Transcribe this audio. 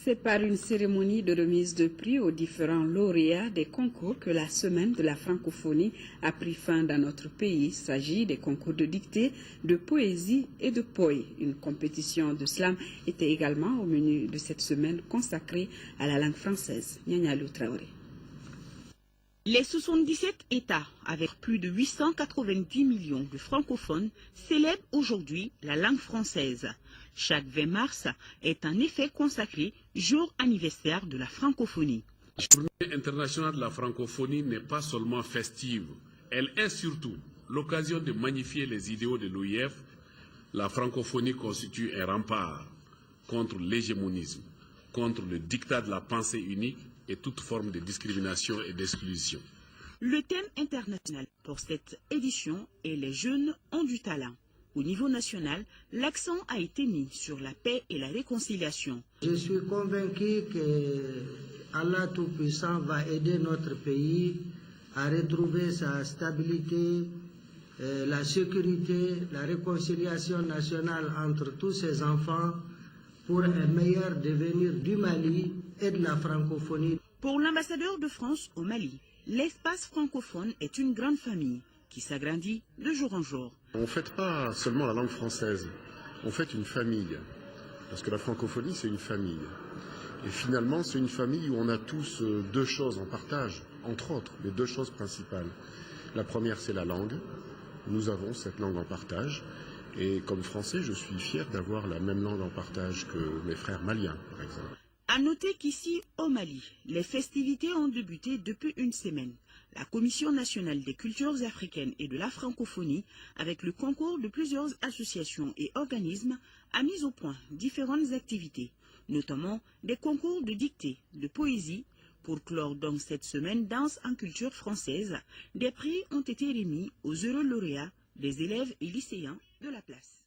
C'est par une cérémonie de remise de prix aux différents lauréats des concours que la semaine de la francophonie a pris fin dans notre pays. Il s'agit des concours de dictée, de poésie et de poé. Une compétition de slam était également au menu de cette semaine consacrée à la langue française. Nianyalou Traoré. Les 77 États, avec plus de 890 millions de francophones, célèbrent aujourd'hui la langue française. Chaque 20 mars est en effet consacré jour anniversaire de la francophonie. La Journée internationale de la francophonie n'est pas seulement festive, elle est surtout l'occasion de magnifier les idéaux de l'OIF. La francophonie constitue un rempart contre l'hégémonisme, contre le diktat de la pensée unique et toute forme de discrimination et d'exclusion. Le thème international pour cette édition est « Les jeunes ont du talent ». Au niveau national, l'accent a été mis sur la paix et la réconciliation. Je suis convaincu que Allah Tout-Puissant va aider notre pays à retrouver sa stabilité, la sécurité, la réconciliation nationale entre tous ses enfants pour un meilleur devenir du Mali et de la francophonie. Pour l'ambassadeur de France au Mali, l'espace francophone est une grande famille qui s'agrandit de jour en jour. On ne fête pas seulement la langue française, on fête une famille. Parce que la francophonie, c'est une famille. Et finalement, c'est une famille où on a tous deux choses en partage, entre autres, les deux choses principales. La première, c'est la langue. Nous avons cette langue en partage. Et comme Français, je suis fier d'avoir la même langue en partage que mes frères maliens, par exemple. À noter qu'ici, au Mali, les festivités ont débuté depuis une semaine. La Commission nationale des cultures africaines et de la francophonie, avec le concours de plusieurs associations et organismes, a mis au point différentes activités, notamment des concours de dictée, de poésie. Pour clore donc cette semaine danse en culture française, des prix ont été remis aux heureux lauréats des élèves et lycéens de la place.